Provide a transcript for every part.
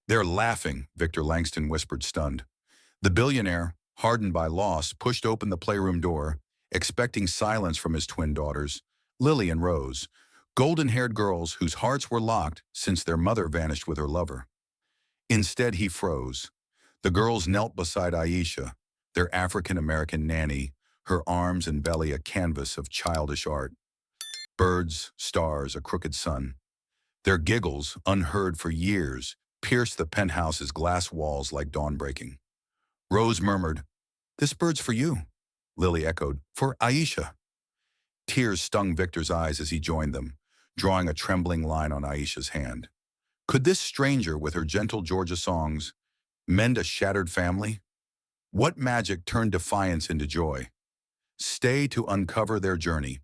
They're laughing, Victor Langston whispered, stunned. The billionaire, hardened by loss, pushed open the playroom door, expecting silence from his twin daughters, Lily and Rose, golden-haired girls whose hearts were locked since their mother vanished with her lover. Instead, he froze. The girls knelt beside Aisha, their African-American nanny, her arms and belly a canvas of childish art. Birds, stars, a crooked sun. Their giggles, unheard for years, pierced the penthouse's glass walls like dawn breaking. Rose murmured, "This bird's for you." Lily echoed, "For Aisha." Tears stung Victor's eyes as he joined them, drawing a trembling line on Aisha's hand. Could this stranger with her gentle Georgia songs mend a shattered family? What magic turned defiance into joy? Stay to uncover their journey.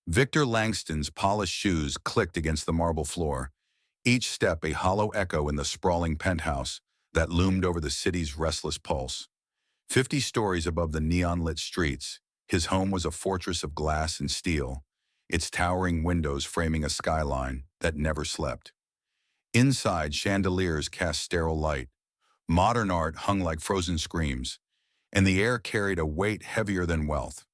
Victor Langston's polished shoes clicked against the marble floor, each step a hollow echo in the sprawling penthouse that loomed over the city's restless pulse. 50 stories above the neon-lit streets, his home was a fortress of glass and steel, its towering windows framing a skyline that never slept. Inside, chandeliers cast sterile light. Modern art hung like frozen screams, and the air carried a weight heavier than wealth.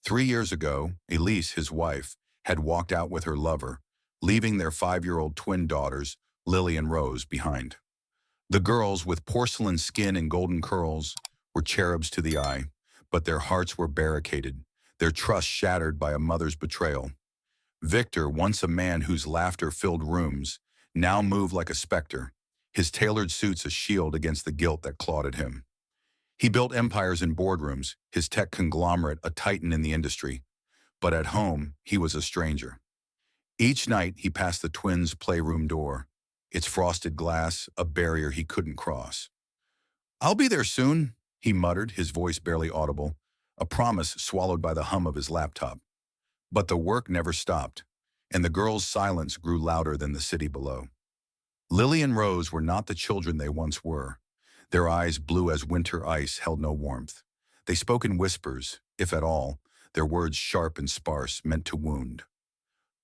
3 years ago, Elise, his wife, had walked out with her lover, leaving their 5-year-old twin daughters, Lily and Rose, behind. The girls, with porcelain skin and golden curls, were cherubs to the eye, but their hearts were barricaded, their trust shattered by a mother's betrayal. Victor, once a man whose laughter filled rooms, now moved like a specter, his tailored suits a shield against the guilt that clawed at him. He built empires in boardrooms, his tech conglomerate a titan in the industry, but at home, he was a stranger. Each night, he passed the twins' playroom door, its frosted glass a barrier he couldn't cross. "I'll be there soon," he muttered, his voice barely audible, a promise swallowed by the hum of his laptop. But the work never stopped, and the girls' silence grew louder than the city below. Lily and Rose were not the children they once were. Their eyes, blue as winter ice, held no warmth. They spoke in whispers, if at all, their words sharp and sparse, meant to wound.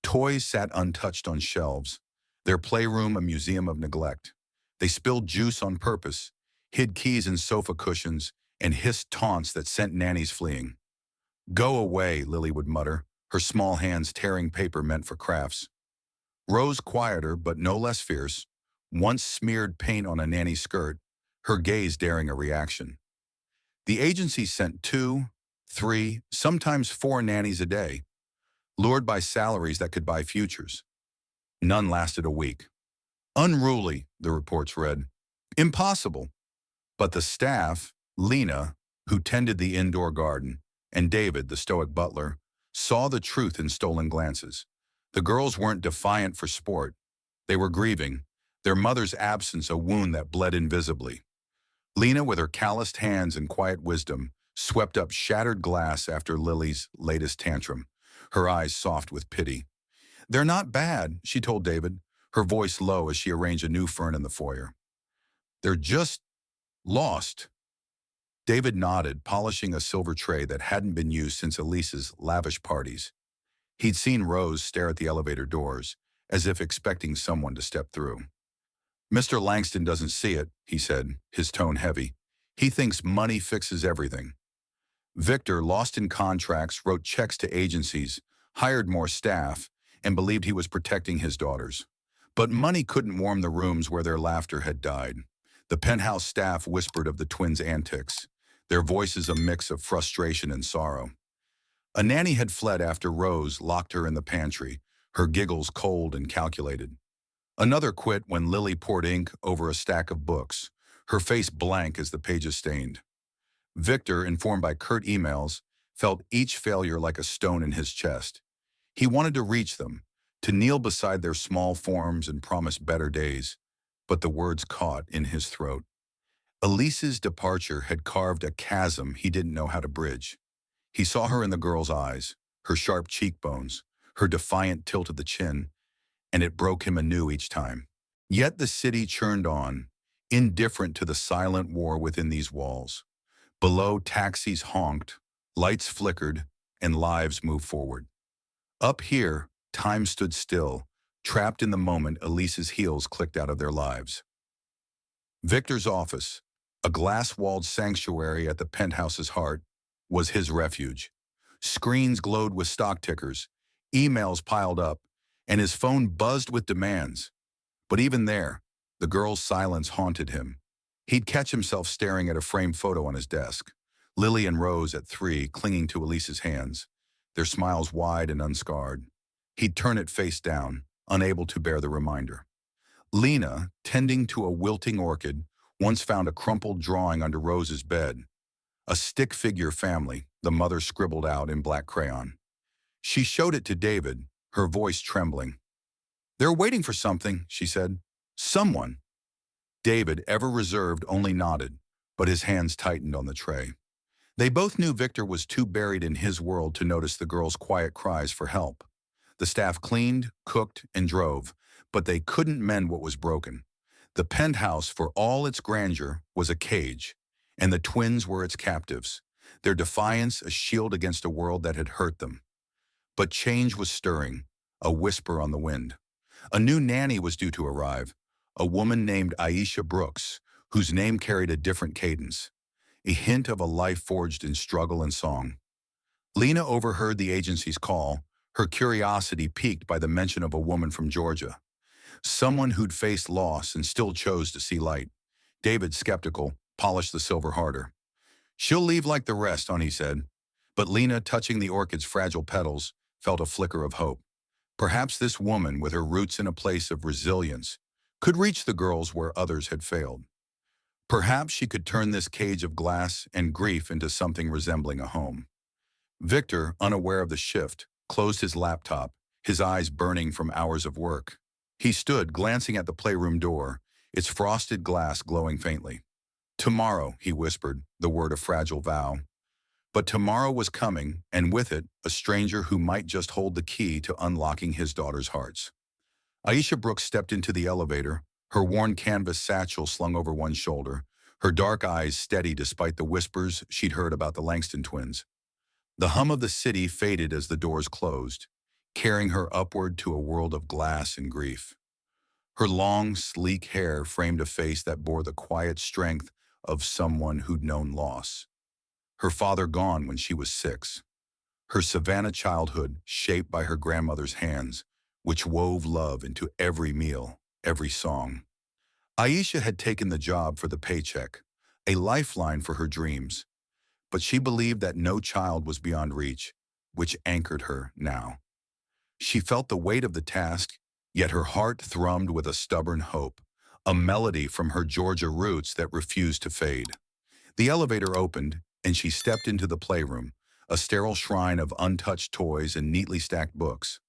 Toys sat untouched on shelves, their playroom a museum of neglect. They spilled juice on purpose, hid keys in sofa cushions, and hissed taunts that sent nannies fleeing. "Go away," Lily would mutter, her small hands tearing paper meant for crafts. Rose, quieter but no less fierce, once smeared paint on a nanny's skirt, her gaze daring a reaction. The agency sent 2, 3, sometimes 4 nannies a day, lured by salaries that could buy futures. None lasted a week. "Unruly," the reports read. "Impossible." But the staff, Lena, who tended the indoor garden, and David, the stoic butler, saw the truth in stolen glances. The girls weren't defiant for sport. They were grieving, their mother's absence a wound that bled invisibly. Lena, with her calloused hands and quiet wisdom, swept up shattered glass after Lily's latest tantrum, her eyes soft with pity. "They're not bad," she told David, her voice low as she arranged a new fern in the foyer. "They're just lost." David nodded, polishing a silver tray that hadn't been used since Elise's lavish parties. He'd seen Rose stare at the elevator doors, as if expecting someone to step through. "Mr. Langston doesn't see it," he said, his tone heavy. "He thinks money fixes everything." Victor, lost in contracts, wrote checks to agencies, hired more staff, and believed he was protecting his daughters. But money couldn't warm the rooms where their laughter had died. The penthouse staff whispered of the twins' antics, their voices a mix of frustration and sorrow. A nanny had fled after Rose locked her in the pantry, her giggles cold and calculated. Another quit when Lily poured ink over a stack of books, her face blank as the pages stained. Victor, informed by curt emails, felt each failure like a stone in his chest. He wanted to reach them, to kneel beside their small forms and promise better days, but the words caught in his throat. Elise's departure had carved a chasm he didn't know how to bridge. He saw her in the girl's eyes, her sharp cheekbones, her defiant tilt of the chin, and it broke him anew each time. Yet the city churned on, indifferent to the silent war within these walls. Below, taxis honked, lights flickered, and lives moved forward. Up here, time stood still, trapped in the moment Elise's heels clicked out of their lives. Victor's office, a glass-walled sanctuary at the penthouse's heart, was his refuge. Screens glowed with stock tickers, emails piled up, and his phone buzzed with demands. But even there, the girl's silence haunted him. He'd catch himself staring at a framed photo on his desk. Lily and Rose at 3, clinging to Elise's hands, their smiles wide and unscarred. He'd turn it face down, unable to bear the reminder. Lena, tending to a wilting orchid, once found a crumpled drawing under Rose's bed. A stick figure family, the mother scribbled out in black crayon. She showed it to David, her voice trembling. "They're waiting for something," she said. "Someone." David, ever reserved, only nodded, but his hands tightened on the tray. They both knew Victor was too buried in his world to notice the girl's quiet cries for help. The staff cleaned, cooked, and drove, but they couldn't mend what was broken. The penthouse, for all its grandeur, was a cage, and the twins were its captives, their defiance a shield against a world that had hurt them. But change was stirring, a whisper on the wind. A new nanny was due to arrive, a woman named Aisha Brooks, whose name carried a different cadence, a hint of a life forged in struggle and song. Lena overheard the agency's call, her curiosity piqued by the mention of a woman from Georgia, someone who'd faced loss and still chose to see light. David, skeptical, polished the silver harder. "She'll leave like the rest," he said. But Lena, touching the orchid's fragile petals, felt a flicker of hope. Perhaps this woman, with her roots in a place of resilience, could reach the girls where others had failed. Perhaps she could turn this cage of glass and grief into something resembling a home. Victor, unaware of the shift, closed his laptop, his eyes burning from hours of work. He stood, glancing at the playroom door, its frosted glass glowing faintly. "Tomorrow," he whispered, the word a fragile vow. But tomorrow was coming, and with it, a stranger who might just hold the key to unlocking his daughter's hearts. Aisha Brooks stepped into the elevator, her worn canvas satchel slung over one shoulder, her dark eyes steady despite the whispers she'd heard about the Langston twins. The hum of the city faded as the doors closed, carrying her upward to a world of glass and grief. Her long, sleek hair framed a face that bore the quiet strength of someone who'd known loss. Her father gone when she was 6. Her Savannah childhood shaped by her grandmother's hands, which wove love into every meal, every song. Aisha had taken the job for the paycheck, a lifeline for her dreams. But she believed that no child was beyond reach, which anchored her now. She felt the weight of the task, yet her heart thrummed with a stubborn hope, a melody from her Georgia roots that refused to fade. The elevator opened, and she stepped into the playroom, a sterile shrine of untouched toys and neatly stacked books.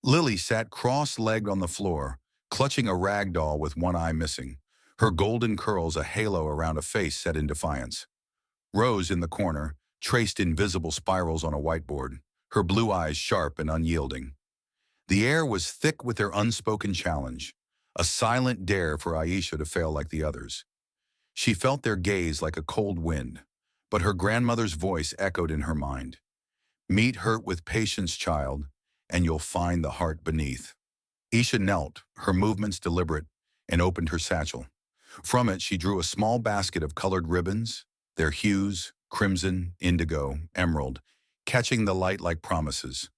Lily sat cross-legged on the floor, clutching a rag doll with one eye missing, her golden curls a halo around a face set in defiance. Rose, in the corner, traced invisible spirals on a whiteboard, her blue eyes sharp and unyielding. The air was thick with their unspoken challenge, a silent dare for Aisha to fail like the others. She felt their gaze like a cold wind, but her grandmother's voice echoed in her mind. "Meet hurt with patience, child, and you'll find the heart beneath." Aisha knelt, her movements deliberate, and opened her satchel. From it, she drew a small basket of colored ribbons, their hues, crimson, indigo, emerald, catching the light like promises.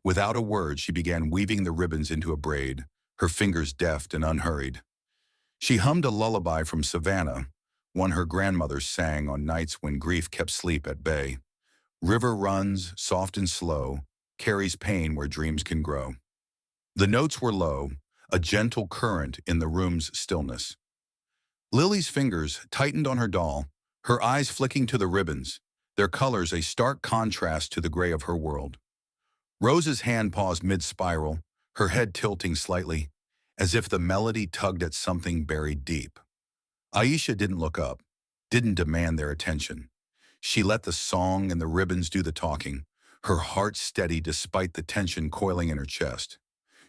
Without a word, she began weaving the ribbons into a braid, her fingers deft and unhurried. She hummed a lullaby from Savannah, one her grandmother sang on nights when grief kept sleep at bay. "River runs, soft and slow, carries pain where dreams can grow." The notes were low, a gentle current in the room's stillness. Lily's fingers tightened on her doll, her eyes flicking to the ribbons, their colors a stark contrast to the gray of her world. Rose's hand paused mid-spiral, her head tilting slightly, as if the melody tugged at something buried deep. Aisha didn't look up, didn't demand their attention. She let the song and the ribbons do the talking, her heart steady despite the tension coiling in her chest.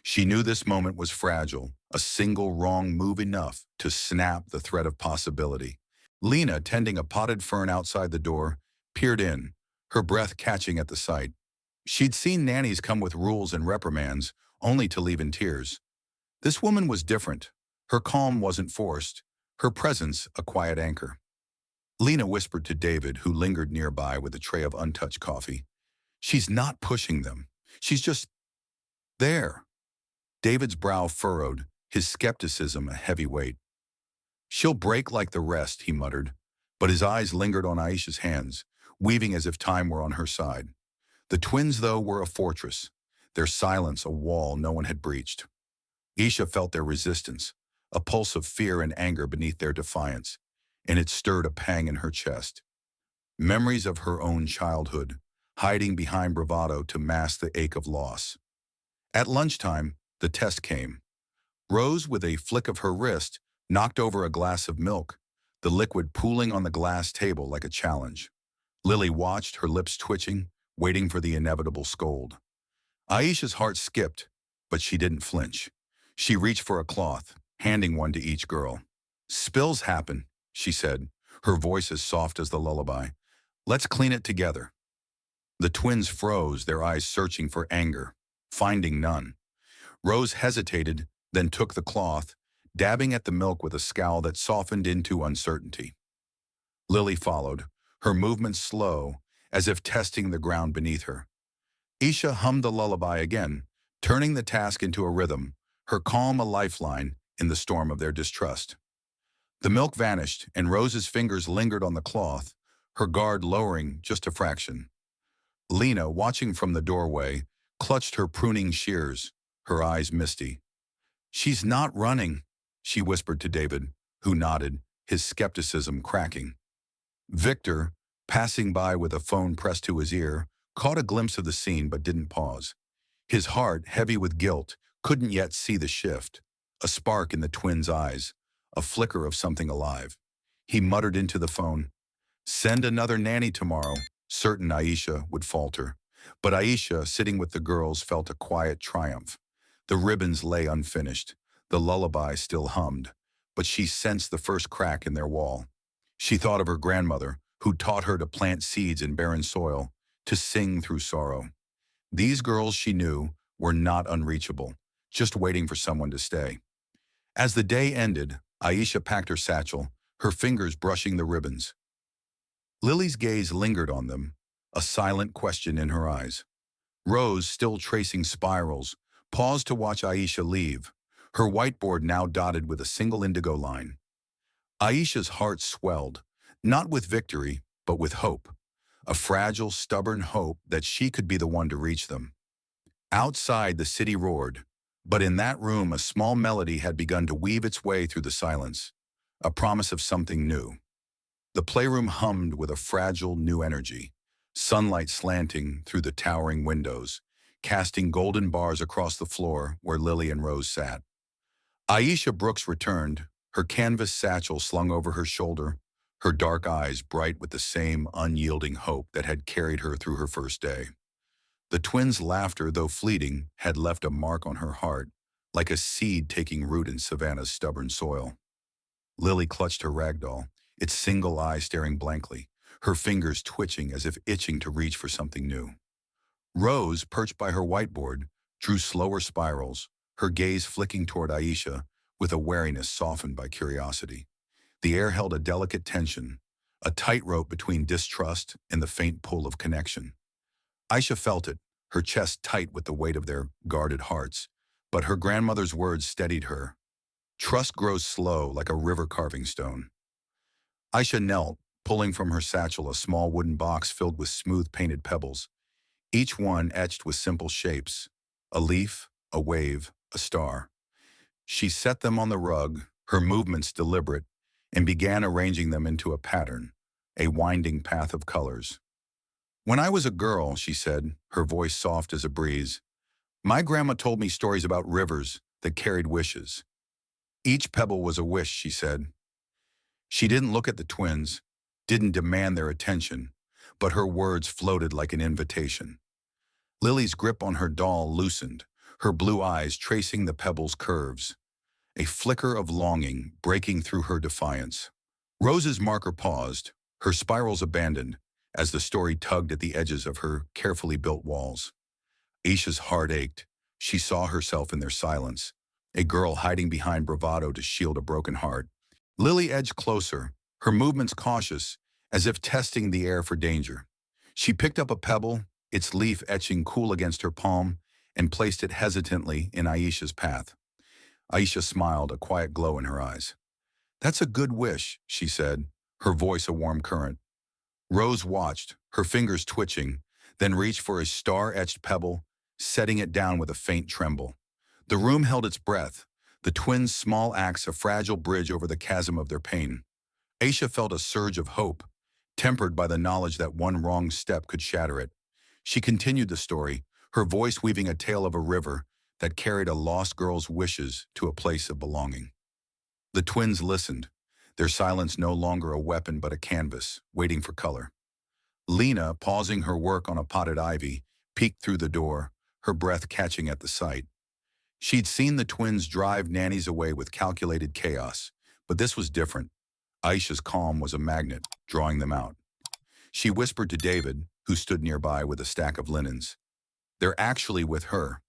She knew this moment was fragile, a single wrong move enough to snap the thread of possibility. Lena, tending a potted fern outside the door, peered in, her breath catching at the sight. She'd seen nannies come with rules and reprimands, only to leave in tears. This woman was different. Her calm wasn't forced, her presence a quiet anchor. Lena whispered to David, who lingered nearby with a tray of untouched coffee. She's not pushing them. She's just there. David's brow furrowed, his skepticism a heavy weight. She'll break like the rest, he muttered, but his eyes lingered on Aisha's hands, weaving as if time were on her side. The twins, though, were a fortress, their silence a wall no one had breached. Aisha felt their resistance, a pulse of fear and anger beneath their defiance, and it stirred a pang in her chest. Memories of her own childhood, hiding behind bravado to mask the ache of loss. At lunchtime, the test came. Rose, with a flick of her wrist, knocked over a glass of milk, the liquid pooling on the glass table like a challenge. Lily watched, her lips twitching, waiting for the inevitable scold. Aisha's heart skipped, but she didn't flinch. She reached for a cloth, handing one to each girl. "Spills happen," she said, her voice as soft as the lullaby. "Let's clean it together." The twins froze, their eyes searching for anger, finding none. Rose hesitated, then took the cloth, dabbing at the milk with a scowl that softened into uncertainty. Lily followed, her movements slow, as if testing the ground beneath her. Aisha hummed the lullaby again, turning the task into a rhythm, her calm a lifeline in the storm of their distrust. The milk vanished, and Rose's fingers lingered on the cloth, her guard lowering just a fraction. Lena, watching from the doorway, clutched her pruning shears, her eyes misty. "She's not running," she whispered to David, who nodded, his skepticism cracking. Victor, passing by with a phone pressed to his ear, caught a glimpse of the scene but didn't pause. His heart, heavy with guilt, couldn't yet see the shift. A spark in the twins' eyes, a flicker of something alive. He muttered into the phone, "Send another nanny tomorrow," certain Aisha would falter. But Aisha, sitting with the girls, felt a quiet triumph. The ribbons lay unfinished. The lullaby still hummed, but she sensed the first crack in their wall. She thought of her grandmother, who taught her to plant seeds in barren soil, to sing through sorrow. These girls, she knew, were not unreachable, just waiting for someone to stay. As the day ended, Aisha packed her satchel, her fingers brushing the ribbons. Lily's gaze lingered on them, a silent question in her eyes. Rose, still tracing spirals, paused to watch Aisha leave, her whiteboard now dotted with a single indigo line. Aisha's heart swelled, not with victory, but with hope. A fragile, stubborn hope that she could be the one to reach them. Outside, the city roared, but in that room a small melody had begun to weave its way through the silence, a promise of something new. The playroom hummed with a fragile new energy, sunlight slanting through the towering windows, casting golden bars across the floor where Lily and Rose sat. Aisha Brooks returned, her canvas satchel slung over her shoulder, her dark eyes bright with the same unyielding hope that had carried her through her first day. The twins' laughter, though fleeting, had left a mark on her heart, like a seed taking root in Savannah's stubborn soil. Lily clutched her rag doll, its single eye staring blankly, her fingers twitching as if itching to reach for something new. Rose, perched by her whiteboard, drew slower spirals, her gaze flicking toward Aisha with a wariness softened by curiosity. The air held a delicate tension, a tightrope between distrust and the faint pull of connection. Aisha felt it, her chest tight with the weight of their guarded hearts, but her grandmother's words steadied her. Trust grows slow like a river carving stone. Aisha knelt, pulling from her satchel a small wooden box filled with smooth painted pebbles, each one etched with simple shapes, a leaf, a wave, a star. She set them on the rug, her movements deliberate, and began arranging them into a pattern, a winding path of colors. "When I was a girl," she said, her voice soft as a breeze, "my grandma told me stories about rivers that carried wishes. Each pebble was a wish," she said. She didn't look at the twins, didn't demand their attention, but her words floated like an invitation. Lily's grip on her doll loosened, her blue eyes tracing the pebble's curves, a flicker of longing breaking through her defiance. Rose's marker paused, her spirals abandoned, as the story tugged at the edges of her carefully built walls. Aisha's heart ached. She saw herself in their silence, a girl hiding behind bravado to shield a broken heart. Lily edged closer, her movements cautious, as if testing the air for danger. She picked up a pebble, its leaf etching cool against her palm, and placed it hesitantly in Aisha's path. Aisha smiled, a quiet glow in her eyes. "That's a good wish," she said, her voice a warm current. Rose watched, her fingers twitching, then reached for a star-etched pebble, setting it down with a faint tremble. The room held its breath, the twins' small acts a fragile bridge over the chasm of their pain. Aisha felt a surge of hope, tempered by the knowledge that one wrong step could shatter it. She continued the story, her voice weaving a tale of a river that carried a lost girl's wishes to a place of belonging. The twins listened, their silence no longer a weapon but a canvas, waiting for color. Lena, pausing her work on a potted ivy, peeked through the door, her breath catching at the sight. She'd seen the twins drive nannies away with calculated chaos, but this was different. Aisha's calm was a magnet, drawing them out. She whispered to David, who stood nearby with a stack of linens. "They're actually with her."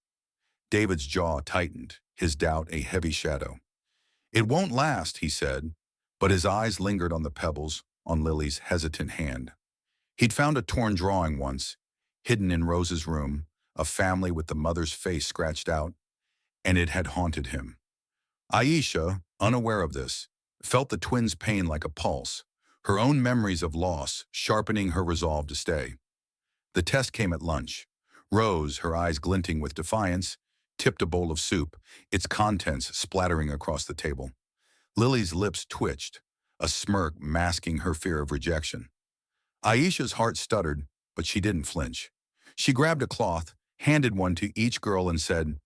David's jaw tightened, his doubt a heavy shadow. "It won't last," he said, but his eyes lingered on the pebbles on Lily's hesitant hand. He'd found a torn drawing once, hidden in Rose's room, a family with the mother's face scratched out, and it had haunted him. Aisha, unaware of this, felt the twins' pain like a pulse, her own memories of loss sharpening her resolve to stay. The test came at lunch. Rose, her eyes glinting with defiance, tipped a bowl of soup, its contents splattering across the table. Lily's lips twitched, a smirk masking her fear of rejection. Aisha's heart stuttered, but she didn't flinch. She grabbed a cloth, handed one to each girl and said,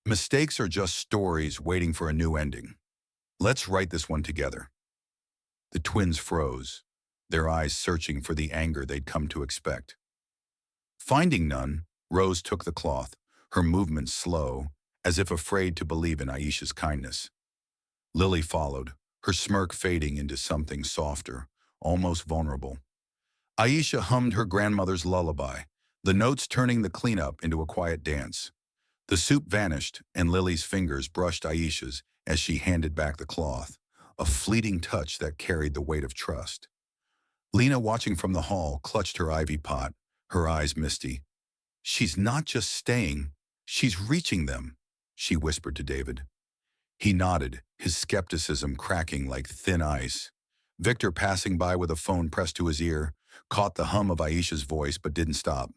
"Mistakes are just stories waiting for a new ending. Let's write this one together." The twins froze, their eyes searching for the anger they'd come to expect. Finding none, Rose took the cloth, her movements slow, as if afraid to believe in Aisha's kindness. Lily followed, her smirk fading into something softer, almost vulnerable. Aisha hummed her grandmother's lullaby, the notes turning the cleanup into a quiet dance. The soup vanished, and Lily's fingers brushed Aisha's as she handed back the cloth, a fleeting touch that carried the weight of trust. Lena, watching from the hall, clutched her ivy pot, her eyes misty. "She's not just staying, she's reaching them," she whispered to David. He nodded, his skepticism cracking like thin ice. Victor, passing by with a phone pressed to his ear, caught the hum of Aisha's voice but didn't stop.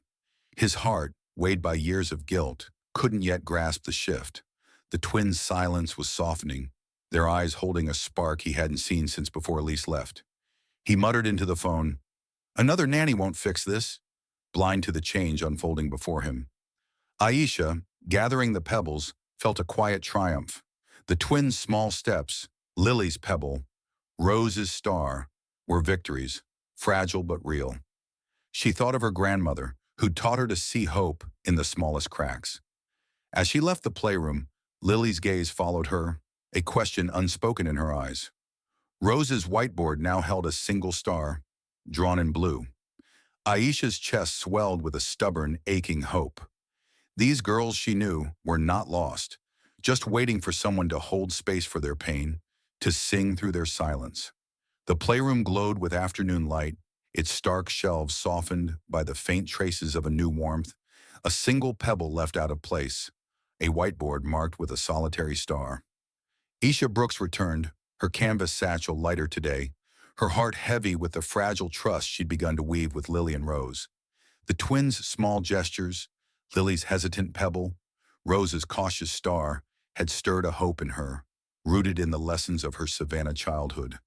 His heart, weighed by years of guilt, couldn't yet grasp the shift. The twins' silence was softening, their eyes holding a spark he hadn't seen since before Elise left. He muttered into the phone, "Another nanny won't fix this," blind to the change unfolding before him. Aisha, gathering the pebbles, felt a quiet triumph. The twins' small steps, Lily's pebble, Rose's star, were victories, fragile but real. She thought of her grandmother, who'd taught her to see hope in the smallest cracks. As she left the playroom, Lily's gaze followed her, a question unspoken in her eyes. Rose's whiteboard now held a single star, drawn in blue. Aisha's chest swelled with a stubborn, aching hope. These girls, she knew, were not lost, just waiting for someone to hold space for their pain, to sing through their silence. The playroom glowed with afternoon light, its stark shelves softened by the faint traces of a new warmth, a single pebble left out of place, a whiteboard marked with a solitary star. Aisha Brooks returned, her canvas satchel lighter today, her heart heavy with the fragile trust she'd begun to weave with Lily and Rose. The twins' small gestures, Lily's hesitant pebble, Rose's cautious star, had stirred a hope in her, rooted in the lessons of her Savannah childhood,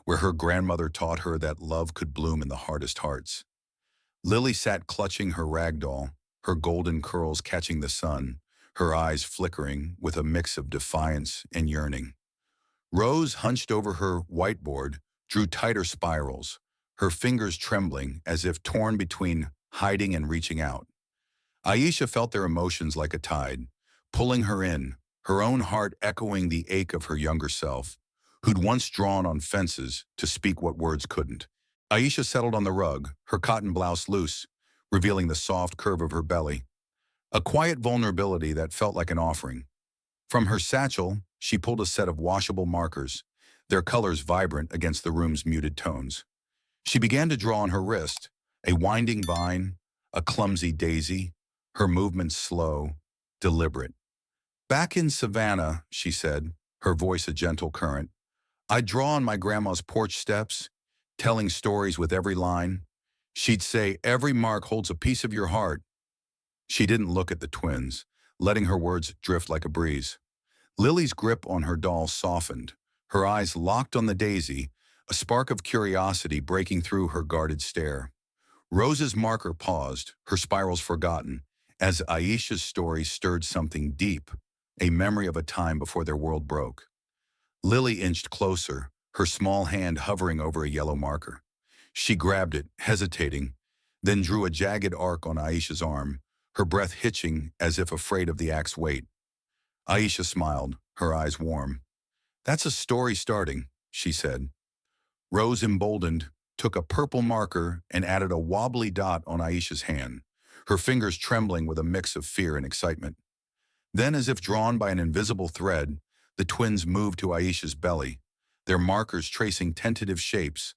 where her grandmother taught her that love could bloom in the hardest hearts. Lily sat clutching her rag doll, her golden curls catching the sun, her eyes flickering with a mix of defiance and yearning. Rose, hunched over her whiteboard, drew tighter spirals, her fingers trembling as if torn between hiding and reaching out. Aisha felt their emotions like a tide, pulling her in, her own heart echoing the ache of her younger self, who'd once drawn on fences to speak what words couldn't. Aisha settled on the rug, her cotton blouse loose, revealing the soft curve of her belly, a quiet vulnerability that felt like an offering. From her satchel, she pulled a set of washable markers, their colors vibrant against the room's muted tones. She began to draw on her wrist, a winding vine, a clumsy daisy, her movements slow, deliberate. Back in Savannah, she said, her voice a gentle current, I'd draw on my grandma's porch steps, telling stories with every line. She'd say, every mark holds a piece of your heart. She didn't look at the twins, letting her words drift like a breeze. Lily's grip on her doll softened, her eyes locked on the daisy, a spark of curiosity breaking through her guarded stare. Rose's marker paused, her spirals forgotten, as Aisha's story stirred something deep, a memory of a time before their world broke. Lily inched closer, her small hand hovering over a yellow marker. She grabbed it, hesitating, then drew a jagged arc on Aisha's arm, her breath hitching as if afraid of the act's weight. Aisha smiled, her eyes warm. That's a story starting, she said. Rose, emboldened, took a purple marker and added a wobbly dot on Aisha's hand, her fingers trembling with a mix of fear and excitement. Then, as if drawn by an invisible thread, the twins moved to Aisha's belly, their markers tracing tentative shapes,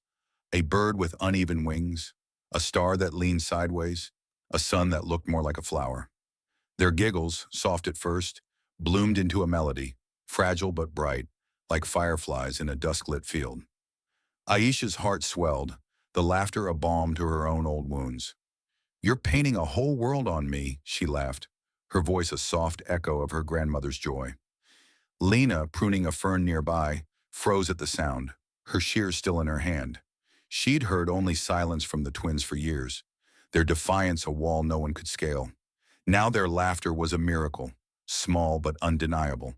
a bird with uneven wings, a star that leaned sideways, a sun that looked more like a flower. Their giggles, soft at first, bloomed into a melody, fragile but bright, like fireflies in a dusk-lit field. Aisha's heart swelled, the laughter a balm to her own old wounds. You're painting a whole world on me, she laughed, her voice a soft echo of her grandmother's joy. Lena, pruning a fern nearby, froze at the sound, her shears still in her hand. She'd heard only silence from the twins for years, their defiance a wall no one could scale. Now their laughter was a miracle, small but undeniable.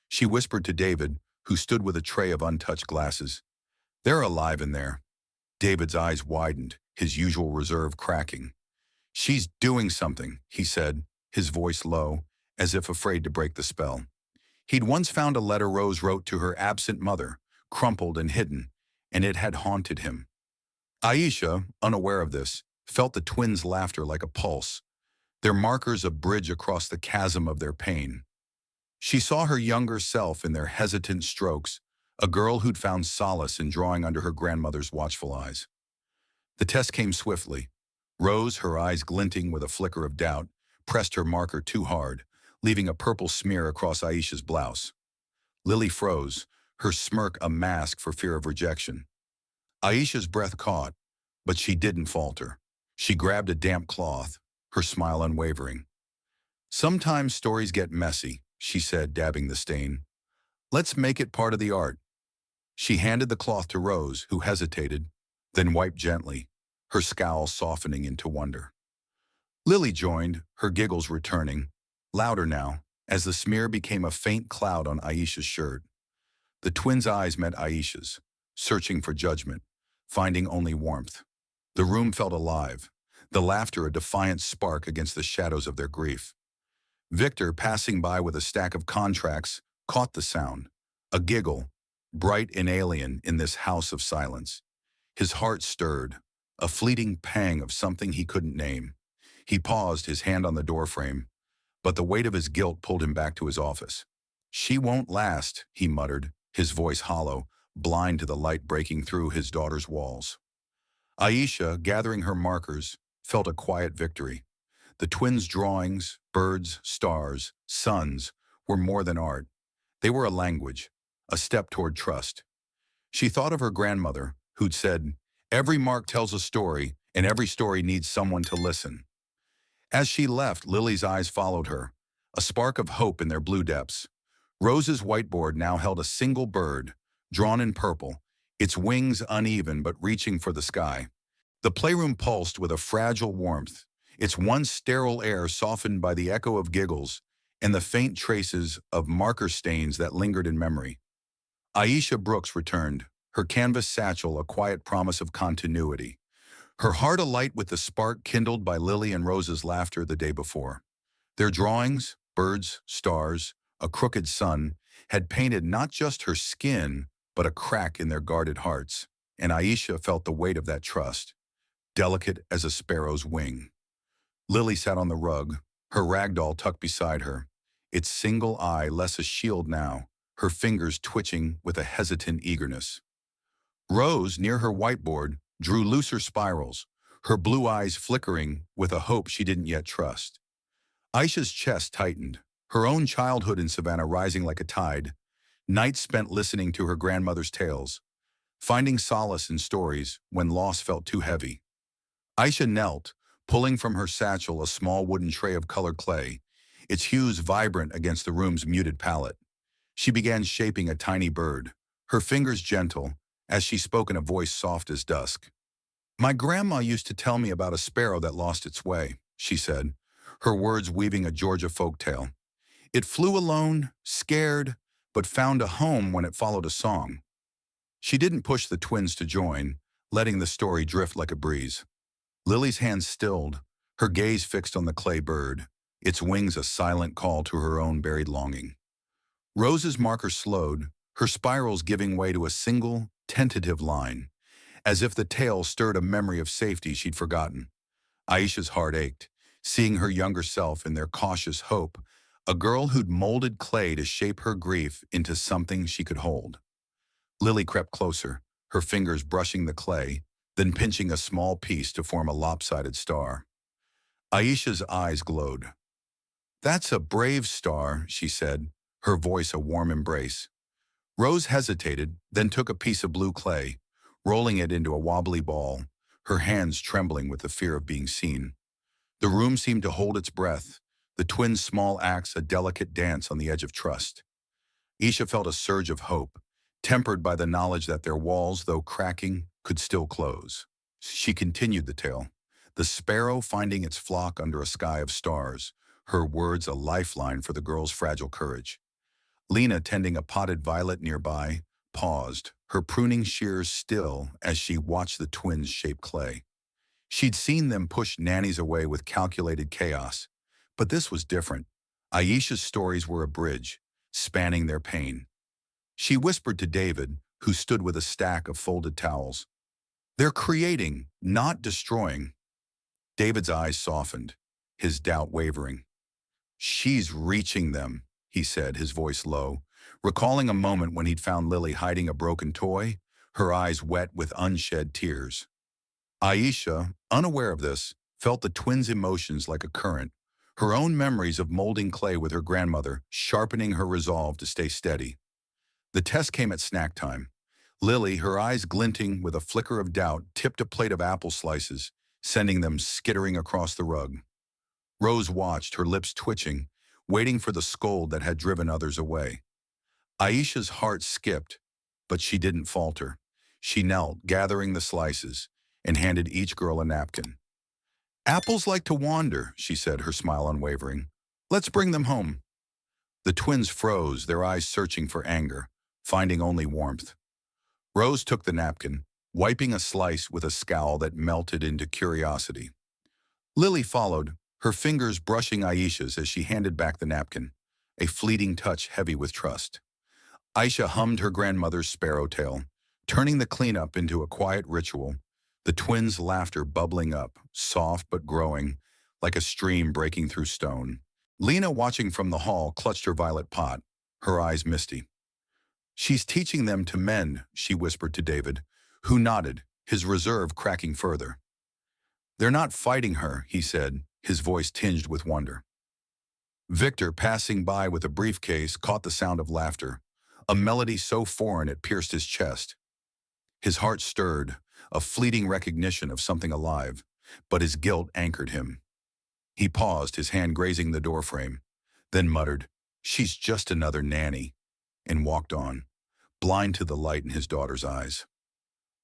She whispered to David, who stood with a tray of untouched glasses. They're alive in there. David's eyes widened, his usual reserve cracking. She's doing something, he said, his voice low, as if afraid to break the spell. He'd once found a letter Rose wrote to her absent mother, crumpled and hidden, and it had haunted him. Aisha, unaware of this, felt the twins' laughter like a pulse, their markers a bridge across the chasm of their pain. She saw her younger self in their hesitant strokes, a girl who'd found solace in drawing under her grandmother's watchful eyes. The test came swiftly. Rose, her eyes glinting with a flicker of doubt, pressed her marker too hard, leaving a purple smear across Aisha's blouse. Lily froze, her smirk a mask for fear of rejection. Aisha's breath caught, but she didn't falter. She grabbed a damp cloth, her smile unwavering. Sometimes stories get messy, she said, dabbing the stain. Let's make it part of the art. She handed the cloth to Rose, who hesitated, then wiped gently, her scowl softening into wonder. Lily joined, her giggles returning, louder now, as the smear became a faint cloud on Aisha's shirt. The twins' eyes met Aisha's, searching for judgment, finding only warmth. The room felt alive, the laughter a defiant spark against the shadows of their grief. Victor, passing by with a stack of contracts, caught the sound, a giggle, bright and alien in this house of silence. His heart stirred, a fleeting pang of something he couldn't name. He paused, his hand on the doorframe, but the weight of his guilt pulled him back to his office. She won't last, he muttered, his voice hollow, blind to the light breaking through his daughter's walls. Aisha, gathering her markers, felt a quiet victory. The twins' drawings, birds, stars, suns, were more than art. They were a language, a step toward trust. She thought of her grandmother, who'd said, every mark tells a story, and every story needs someone to listen. As she left, Lily's eyes followed her, a spark of hope in their blue depths. Rose's whiteboard now held a single bird, drawn in purple, its wings uneven but reaching for the sky. The playroom pulsed with a fragile warmth, its once sterile air softened by the echo of giggles and the faint traces of marker stains that lingered in memory. Aisha Brooks returned, her canvas satchel a quiet promise of continuity, her heart alight with the spark kindled by Lily and Rose's laughter the day before. Their drawings, birds, stars, a crooked sun, had painted not just her skin, but a crack in their guarded hearts, and Aisha felt the weight of that trust, delicate as a sparrow's wing. Lily sat on the rug, her rag doll tucked beside her, its single eye less a shield now, her fingers twitching with a hesitant eagerness. Rose, near her whiteboard, drew looser spirals, her blue eyes flickering with a hope she didn't yet trust. Aisha's chest tightened, her own childhood in Savannah rising like a tide, nights spent listening to her grandmother's tales, finding solace in stories when loss felt too heavy. Aisha knelt, pulling from her satchel a small wooden tray of colored clay, its hues vibrant against the room's muted palette. She began shaping a tiny bird, her fingers gentle, as she spoke in a voice soft as dusk. "My grandma used to tell me about a sparrow that lost its way," she said, her words weaving a Georgia folk tale. "It flew alone, scared, but found a home when it followed a song." She didn't push the twins to join, letting the story drift like a breeze. Lily's hands stilled, her gaze fixed on the clay bird, its wings a silent call to her own buried longing. Rose's marker slowed, her spirals giving way to a single, tentative line, as if the tale stirred a memory of safety she'd forgotten. Aisha's heart ached, seeing her younger self in their cautious hope, a girl who'd molded clay to shape her grief into something she could hold. Lily crept closer, her fingers brushing the clay, then pinching a small piece to form a lopsided star. Aisha's eyes glowed. "That's a brave star," she said, her voice a warm embrace. Rose hesitated, then took a piece of blue clay, rolling it into a wobbly ball, her hands trembling with the fear of being seen. The room seemed to hold its breath, the twins' small acts a delicate dance on the edge of trust. Aisha felt a surge of hope, tempered by the knowledge that their walls, though cracking, could still close. She continued the tale, the sparrow finding its flock under a sky of stars, her words a lifeline for the girl's fragile courage. Lena, tending a potted violet nearby, paused, her pruning shears still as she watched the twins shape clay. She'd seen them push nannies away with calculated chaos, but this was different. Aisha's stories were a bridge, spanning their pain. She whispered to David, who stood with a stack of folded towels. "They're creating, not destroying." David's eyes softened, his doubt wavering. "She's reaching them," he said, his voice low, recalling a moment when he'd found Lily hiding a broken toy, her eyes wet with unshed tears. Aisha, unaware of this, felt the twins' emotions like a current, her own memories of molding clay with her grandmother sharpening her resolve to stay steady. The test came at snack time. Lily, her eyes glinting with a flicker of doubt, tipped a plate of apple slices, sending them skittering across the rug. Rose watched, her lips twitching, waiting for the scold that had driven others away. Aisha's heart skipped, but she didn't falter. She knelt, gathering the slices, and handed each girl a napkin. "Apples like to wander," she said, her smile unwavering. "Let's bring them home." The twins froze, their eyes searching for anger, finding only warmth. Rose took the napkin, wiping a slice with a scowl that melted into curiosity. Lily followed, her fingers brushing Aisha's as she handed back the napkin, a fleeting touch heavy with trust. Aisha hummed her grandmother's sparrow tale, turning the cleanup into a quiet ritual, the twins' laughter bubbling up, soft but growing, like a stream breaking through stone. Lena, watching from the hall, clutched her violet pot, her eyes misty. "She's teaching them to mend," she whispered to David, who nodded, his reserve cracking further. "They're not fighting her," he said, his voice tinged with wonder. Victor, passing by with a briefcase, caught the sound of laughter, a melody so foreign it pierced his chest. His heart stirred, a fleeting recognition of something alive, but his guilt anchored him. He paused, his hand grazing the doorframe, then muttered, "She's just another nanny," and walked on, blind to the light in his daughter's eyes.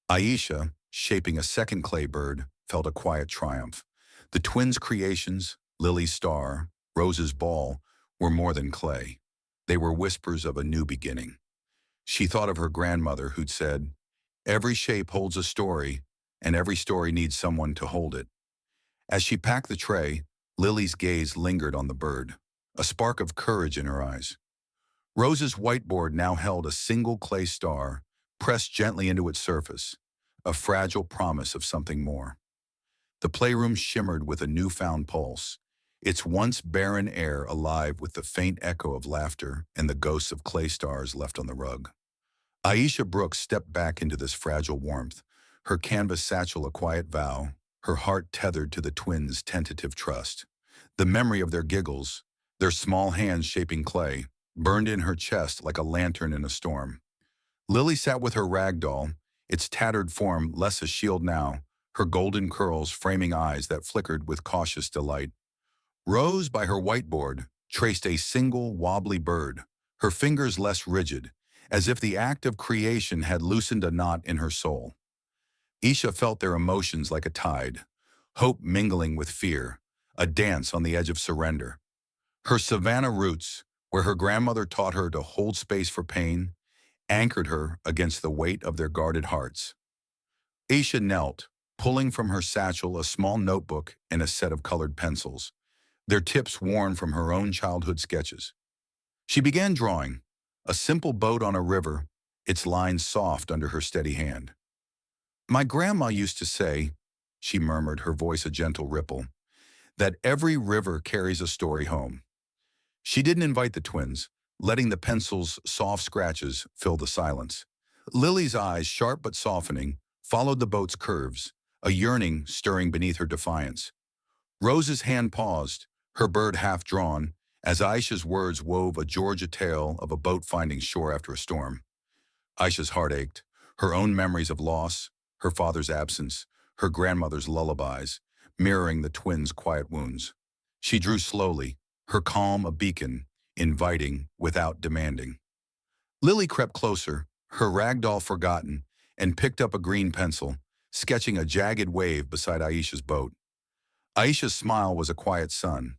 Aisha, shaping a second clay bird, felt a quiet triumph. The twins' creations, Lily's star, Rose's ball, were more than clay. They were whispers of a new beginning. She thought of her grandmother who'd said, "Every shape holds a story, and every story needs someone to hold it." As she packed the tray, Lily's gaze lingered on the bird, a spark of courage in her eyes. Rose's whiteboard now held a single clay star, pressed gently into its surface, a fragile promise of something more. The playroom shimmered with a newfound pulse, its once barren air alive with the faint echo of laughter and the ghosts of clay stars left on the rug. Aisha Brooks stepped back into this fragile warmth, her canvas satchel a quiet vow, her heart tethered to the twins' tentative trust. The memory of their giggles, their small hands shaping clay, burned in her chest like a lantern in a storm. Lily sat with her rag doll, its tattered form less a shield now, her golden curls framing eyes that flickered with cautious delight. Rose, by her whiteboard, traced a single wobbly bird, her fingers less rigid, as if the act of creation had loosened a knot in her soul. Aisha felt their emotions like a tide, hope mingling with fear, a dance on the edge of surrender. Her Savannah roots, where her grandmother taught her to hold space for pain, anchored her against the weight of their guarded hearts. Aisha knelt, pulling from her satchel a small notebook and a set of colored pencils, their tips worn from her own childhood sketches. She began drawing, a simple boat on a river, its lines soft under her steady hand. "My grandma used to say," she murmured, her voice a gentle ripple, "that every river carries a story home." She didn't invite the twins, letting the pencil's soft scratches fill the silence. Lily's eyes, sharp but softening, followed the boat's curves, a yearning stirring beneath her defiance. Rose's hand paused, her bird half drawn, as Aisha's words wove a Georgia tale of a boat finding shore after a storm. Aisha's heart ached, her own memories of loss, her father's absence, her grandmother's lullabies, mirroring the twins' quiet wounds. She drew slowly, her calm a beacon, inviting without demanding. Lily crept closer, her rag doll forgotten, and picked up a green pencil, sketching a jagged wave beside Aisha's boat. Aisha's smile was a quiet sun.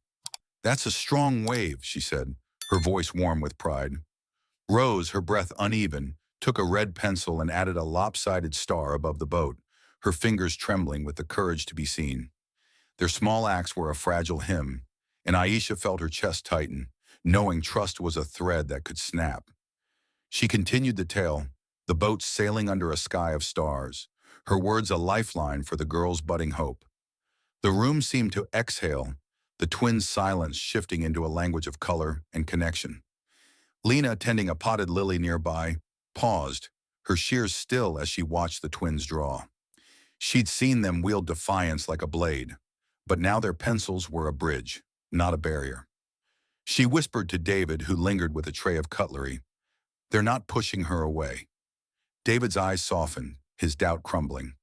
"That's a strong wave," she said, her voice warm with pride. Rose, her breath uneven, took a red pencil and added a lopsided star above the boat, her fingers trembling with the courage to be seen. Their small acts were a fragile hymn, and Aisha felt her chest tighten, knowing trust was a thread that could snap. She continued the tale, the boat sailing under a sky of stars, her words a lifeline for the girls' budding hope. The room seemed to exhale, the twins' silence shifting into a language of color and connection. Lena, tending a potted lily nearby, paused, her shears still as she watched the twins draw. She'd seen them wield defiance like a blade, but now their pencils were a bridge, not a barrier. She whispered to David, who lingered with a tray of cutlery, "They're not pushing her away." David's eyes softened, his doubt crumbling.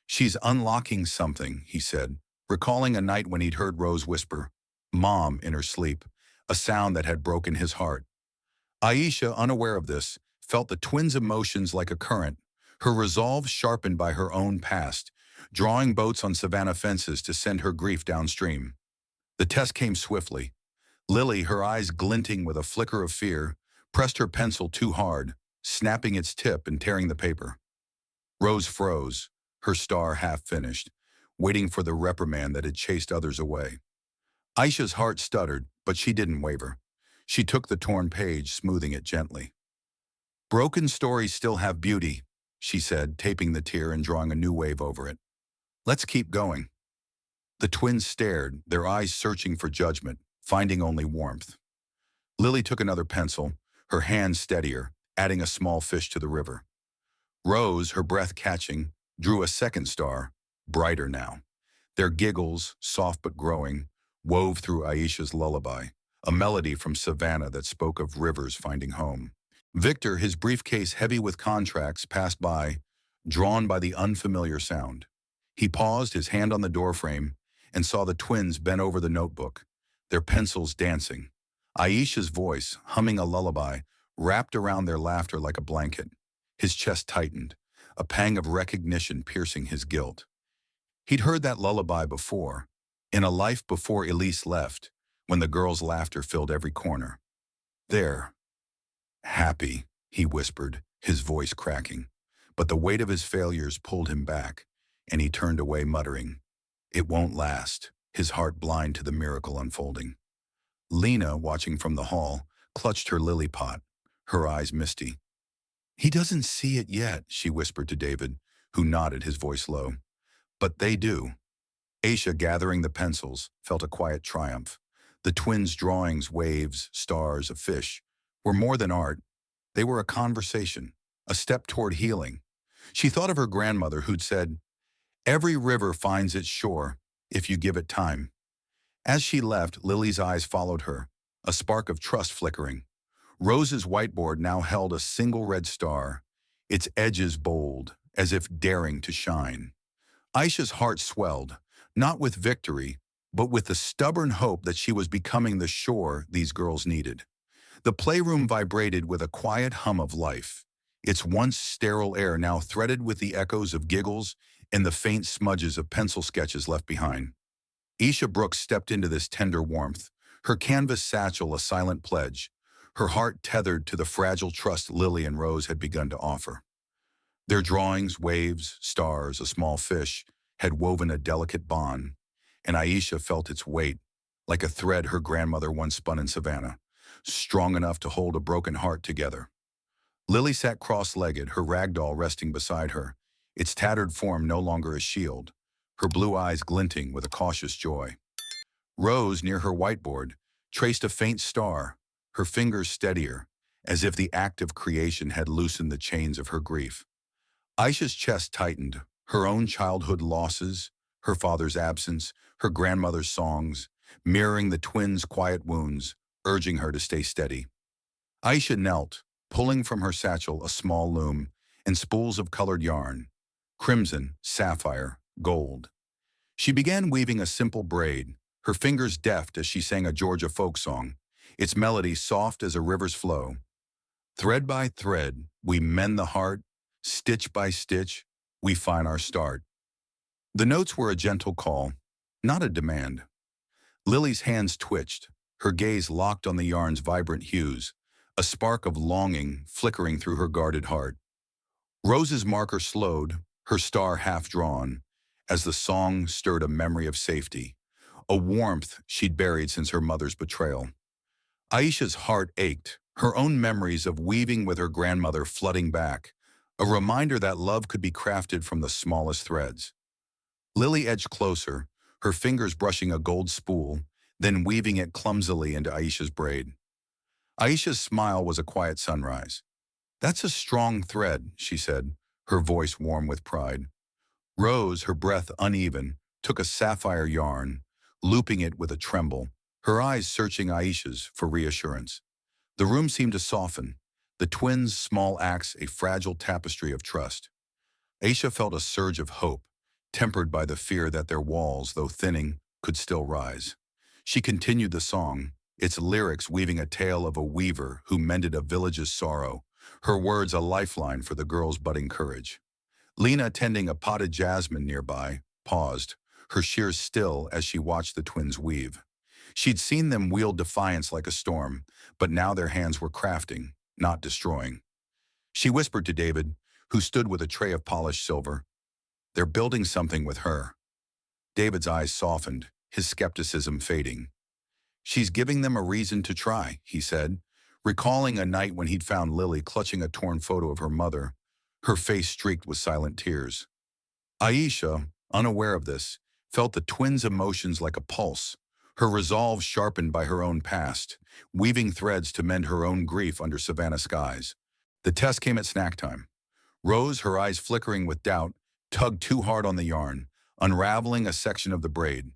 "She's unlocking something," he said, recalling a night when he'd heard Rose whisper, "Mom," in her sleep, a sound that had broken his heart. Aisha, unaware of this, felt the twins' emotions like a current, her resolve sharpened by her own past, drawing boats on Savannah fences to send her grief downstream. The test came swiftly. Lily, her eyes glinting with a flicker of fear, pressed her pencil too hard, snapping its tip and tearing the paper. Rose froze, her star half finished, waiting for the reprimand that had chased others away. Aisha's heart stuttered, but she didn't waver. She took the torn page, smoothing it gently. "Broken stories still have beauty," she said, taping the tear and drawing a new wave over it. "Let's keep going." The twins stared, their eyes searching for judgment, finding only warmth. Lily took another pencil, her hand steadier, adding a small fish to the river. Rose, her breath catching, drew a second star, brighter now. Their giggles, soft but growing, wove through Aisha's lullaby, a melody from Savannah that spoke of rivers finding home. Victor, his briefcase heavy with contracts, passed by, drawn by the unfamiliar sound. He paused, his hand on the doorframe, and saw the twins bend over the notebook, their pencils dancing. Aisha's voice, humming a lullaby, wrapped around their laughter like a blanket. His chest tightened, a pang of recognition piercing his guilt. He'd heard that lullaby before, in a life before Elise left, when the girls' laughter filled every corner. "There. Happy," he whispered, his voice cracking. But the weight of his failures pulled him back, and he turned away muttering, "It won't last," his heart blind to the miracle unfolding. Lena, watching from the hall, clutched her lily pot, her eyes misty. "He doesn't see it yet," she whispered to David, who nodded, his voice low. "But they do." Aisha, gathering the pencils, felt a quiet triumph. The twins' drawings, waves, stars, a fish, were more than art. They were a conversation, a step toward healing. She thought of her grandmother who'd said, "Every river finds its shore if you give it time." As she left, Lily's eyes followed her, a spark of trust flickering. Rose's whiteboard now held a single red star, its edges bold, as if daring to shine. Aisha's heart swelled, not with victory, but with the stubborn hope that she was becoming the shore these girls needed. The playroom vibrated with a quiet hum of life, its once sterile air now threaded with the echoes of giggles and the faint smudges of pencil sketches left behind. Aisha Brooks stepped into this tender warmth, her canvas satchel a silent pledge, her heart tethered to the fragile trust Lily and Rose had begun to offer. Their drawings, waves, stars, a small fish, had woven a delicate bond, and Aisha felt its weight, like a thread her grandmother once spun in Savannah, strong enough to hold a broken heart together. Lily sat cross-legged, her rag doll resting beside her, its tattered form no longer a shield, her blue eyes glinting with a cautious joy. Rose, near her whiteboard, traced a faint star, her fingers steadier, as if the act of creation had loosened the chains of her grief. Aisha's chest tightened, her own childhood losses, her father's absence, her grandmother's songs, mirroring the twins' quiet wounds, urging her to stay steady. Aisha knelt, pulling from her satchel a small loom and spools of colored yarn, crimson, sapphire, gold. She began weaving a simple braid, her fingers deft as she sang a Georgia folk song, its melody soft as a river's flow. Thread by thread, we mend the heart, stitch by stitch, we find our start. The notes were a gentle call, not a demand. Lily's hands twitched, her gaze locked on the yarn's vibrant hues, a spark of longing flickering through her guarded heart. Rose's marker slowed, her star half drawn, as the song stirred a memory of safety, a warmth she'd buried since her mother's betrayal. Aisha's heart ached, her own memories of weaving with her grandmother flooding back, a reminder that love could be crafted from the smallest threads. Lily edged closer, her fingers brushing a gold spool, then weaving it clumsily into Aisha's braid. Aisha's smile was a quiet sunrise. "That's a strong thread," she said, her voice warm with pride. Rose, her breath uneven, took a sapphire yarn, looping it with a tremble, her eyes searching Aisha's for reassurance. The room seemed to soften, the twins' small acts a fragile tapestry of trust. Aisha felt a surge of hope, tempered by the fear that their walls, though thinning, could still rise. She continued the song, its lyrics weaving a tale of a weaver who mended a village's sorrow, her words a lifeline for the girls' budding courage. Lena, tending a potted jasmine nearby, paused, her shears still as she watched the twins weave. She'd seen them wield defiance like a storm, but now their hands were crafting, not destroying. She whispered to David, who stood with a tray of polished silver, "They're building something with her." David's eyes softened, his skepticism fading. "She's giving them a reason to try," he said, recalling a night when he'd found Lily clutching a torn photo of her mother, her face streaked with silent tears. Aisha, unaware of this, felt the twins' emotions like a pulse, her resolve sharpened by her own past, weaving threads to mend her own grief under Savannah skies. The test came at snack time. Rose, her eyes flickering with doubt, tugged too hard on the yarn, unraveling a section of the braid.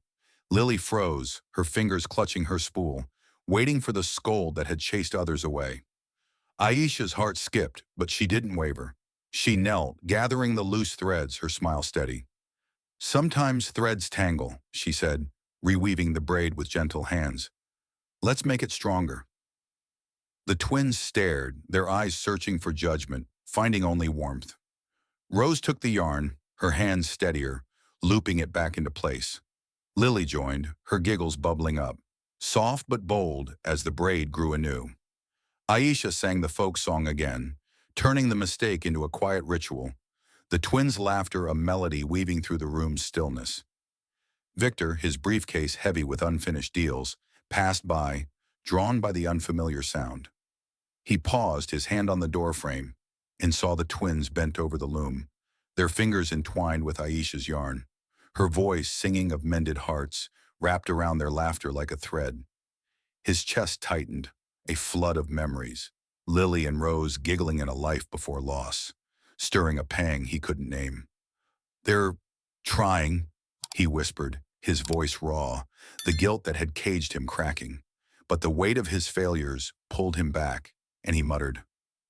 Lily froze, her fingers clutching her spool, waiting for the scold that had chased others away. Aisha's heart skipped, but she didn't waver. She knelt, gathering the loose threads, her smile steady. "Sometimes threads tangle," she said, reweaving the braid with gentle hands. "Let's make it stronger." The twins stared, their eyes searching for judgment, finding only warmth. Rose took the yarn, her hands steadier, looping it back into place. Lily joined, her giggles bubbling up, soft but bold as the braid grew anew. Aisha sang the folk song again, turning the mistake into a quiet ritual, the twins' laughter a melody weaving through the room's stillness. Victor, his briefcase heavy with unfinished deals, passed by, drawn by the unfamiliar sound. He paused, his hand on the doorframe, and saw the twins bent over the loom, their fingers entwined with Aisha's yarn, her voice singing of mended hearts, wrapped around their laughter like a thread. His chest tightened, a flood of memories. Lily and Rose giggling in a life before loss, stirring a pang he couldn't name. "They're trying," he whispered, his voice raw, the guilt that had caged him cracking. But the weight of his failures pulled him back, and he muttered,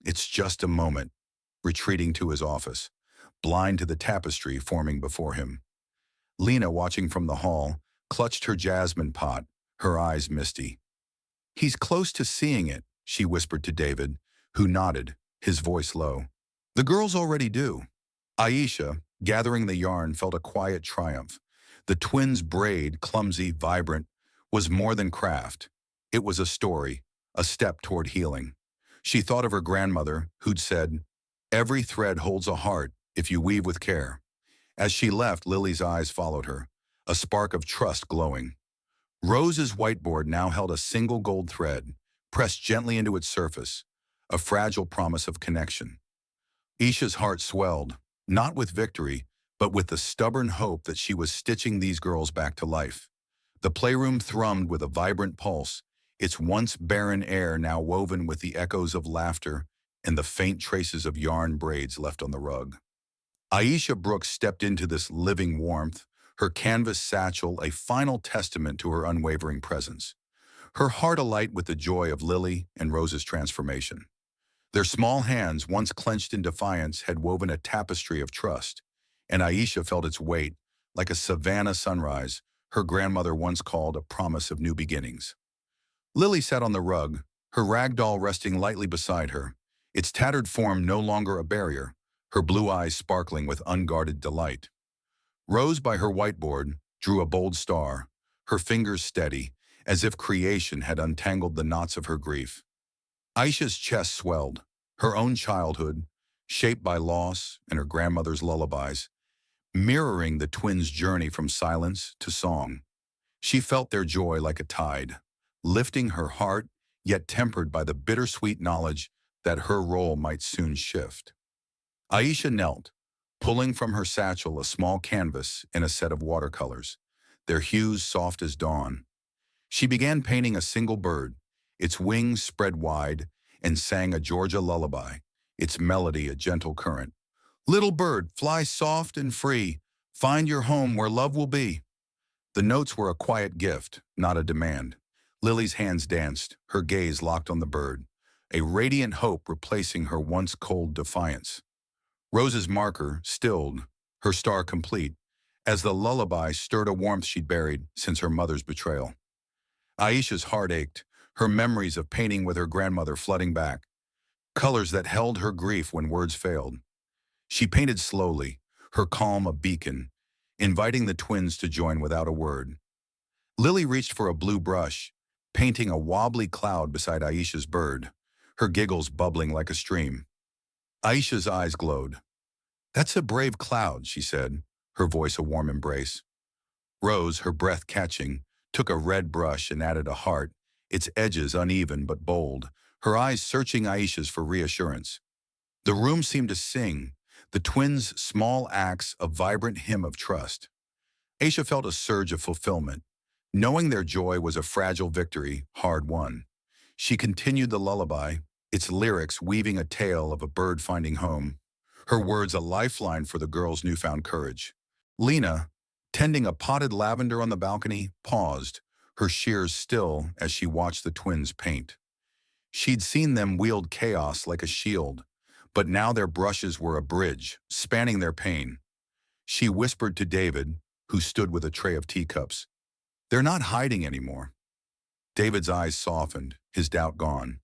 "It's just a moment," retreating to his office, blind to the tapestry forming before him. Lena, watching from the hall, clutched her jasmine pot, her eyes misty. "He's close to seeing it," she whispered to David, who nodded, his voice low. "The girls already do." Aisha, gathering the yarn, felt a quiet triumph. The twins' braid, clumsy, vibrant, was more than craft. It was a story, a step toward healing. She thought of her grandmother, who'd said, "Every thread holds a heart if you weave with care." As she left, Lily's eyes followed her, a spark of trust glowing. Rose's whiteboard now held a single gold thread, pressed gently into its surface, a fragile promise of connection. Aisha's heart swelled, not with victory, but with the stubborn hope that she was stitching these girls back to life. The playroom thrummed with a vibrant pulse, its once barren air now woven with the echoes of laughter and the faint traces of yarn braids left on the rug. Aisha Brooks stepped into this living warmth, her canvas satchel a final testament to her unwavering presence, her heart alight with the joy of Lily and Rose's transformation. Their small hands, once clenched in defiance, had woven a tapestry of trust, and Aisha felt its weight, like a Savannah sunrise her grandmother once called a promise of new beginnings. Lily sat on the rug, her rag doll resting lightly beside her, its tattered form no longer a barrier, her blue eyes sparkling with unguarded delight. Rose, by her whiteboard, drew a bold star, her fingers steady, as if creation had untangled the knots of her grief. Aisha's chest swelled, her own childhood, shaped by loss and her grandmother's lullabies, mirroring the twins' journey from silence to song. She felt their joy like a tide, lifting her heart, yet tempered by the bittersweet knowledge that her role might soon shift. Aisha knelt, pulling from her satchel a small canvas and a set of watercolors, their hues soft as dawn. She began painting a single bird, its wings spread wide, and sang a Georgia lullaby, its melody a gentle current. "Little bird, fly soft and free, find your home where love will be." The notes were a quiet gift, not a demand. Lily's hands danced, her gaze locked on the bird, a radiant hope replacing her once cold defiance. Rose's marker stilled, her star complete, as the lullaby stirred a warmth she'd buried since her mother's betrayal. Aisha's heart ached, her memories of painting with her grandmother flooding back, colors that held her grief when words failed. She painted slowly, her calm a beacon, inviting the twins to join without a word. Lily reached for a blue brush, painting a wobbly cloud beside Aisha's bird, her giggles bubbling like a stream. Aisha's eyes glowed. "That's a brave cloud," she said, her voice a warm embrace. Rose, her breath catching, took a red brush and added a heart, its edges uneven but bold, her eyes searching Aisha's for reassurance. The room seemed to sing, the twins' small acts a vibrant hymn of trust. Aisha felt a surge of fulfillment, knowing their joy was a fragile victory, hard won. She continued the lullaby, its lyrics weaving a tale of a bird finding home, her words a lifeline for the girls' newfound courage. Lena, tending a potted lavender on the balcony, paused, her shears still as she watched the twins paint. She'd seen them wield chaos like a shield, but now their brushes were a bridge, spanning their pain. She whispered to David, who stood with a tray of teacups, "They're not hiding anymore." David's eyes softened, his doubt gone.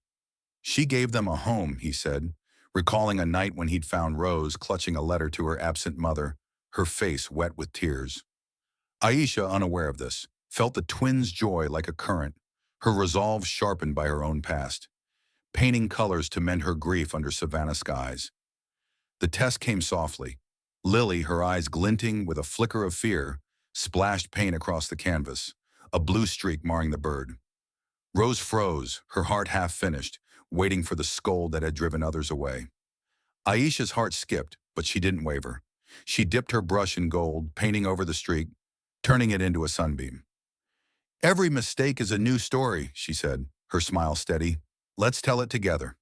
"She gave them a home," he said, recalling a night when he'd found Rose clutching a letter to her absent mother, her face wet with tears. Aisha, unaware of this, felt the twins' joy like a current, her resolve sharpened by her own past, painting colors to mend her grief under Savannah skies. The test came softly. Lily, her eyes glinting with a flicker of fear, splashed paint across the canvas, a blue streak marring the bird. Rose froze, her heart half finished, waiting for the scold that had driven others away. Aisha's heart skipped, but she didn't waver. She dipped her brush in gold, painting over the streak, turning it into a sunbeam. Every mistake is a new story, she said, her smile steady. Let's tell it together.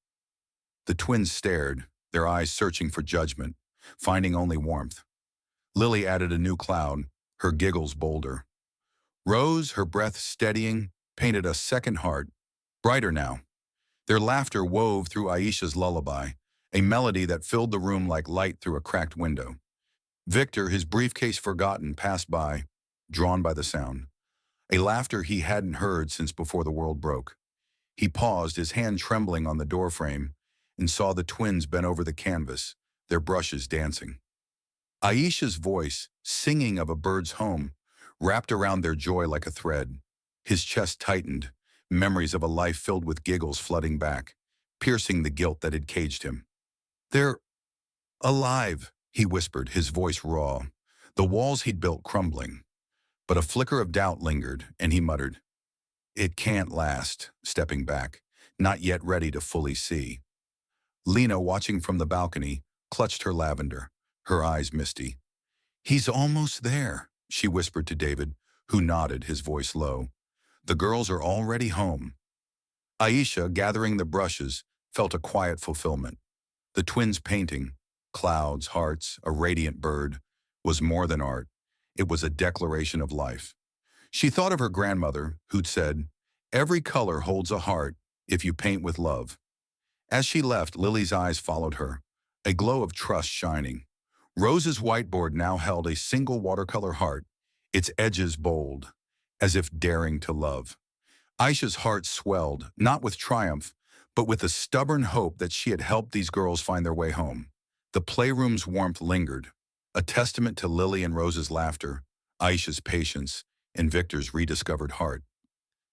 The twins stared, their eyes searching for judgment, finding only warmth. Lily added a new cloud, her giggles bolder. Rose, her breath steadying, painted a second heart, brighter now. Their laughter wove through Aisha's lullaby, a melody that filled the room like light through a cracked window. Victor, his briefcase forgotten, passed by, drawn by the sound. A laughter he hadn't heard since before the world broke. He paused, his hand trembling on the doorframe, and saw the twins bent over the canvas, their brushes dancing. Aisha's voice, singing of a bird's home, wrapped around their joy like a thread. His chest tightened, memories of a life filled with giggles flooding back, piercing the guilt that had caged him. They're alive, he whispered, his voice raw, the walls he'd built crumbling. But a flicker of doubt lingered, and he muttered, "It can't last," stepping back, not yet ready to fully see. Lena, watching from the balcony, clutched her lavender, her eyes misty. "He's almost there," she whispered to David, who nodded, his voice low. "The girls are already home." Aisha, gathering the brushes, felt a quiet fulfillment. The twins' painting, clouds, hearts, a radiant bird, was more than art. It was a declaration of life. She thought of her grandmother, who'd said, "Every color holds a heart if you paint with love." As she left, Lily's eyes followed her, a glow of trust shining. Rose's whiteboard now held a single watercolor heart, its edges bold, as if daring to love. Aisha's heart swelled, not with triumph, but with the stubborn hope that she had helped these girls find their way home. The playroom's warmth lingered, a testament to Lily and Rose's laughter, Aisha's patience, and Victor's rediscovered heart.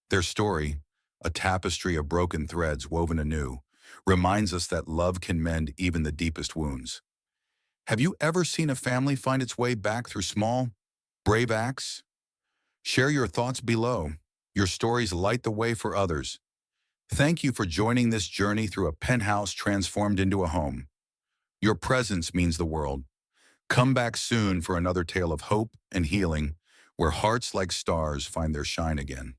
Their story, a tapestry of broken threads woven anew, reminds us that love can mend even the deepest wounds. Have you ever seen a family find its way back through small, brave acts? Share your thoughts below. Your stories light the way for others. Thank you for joining this journey through a penthouse transformed into a home. Your presence means the world. Come back soon for another tale of hope and healing, where hearts like stars find their shine again.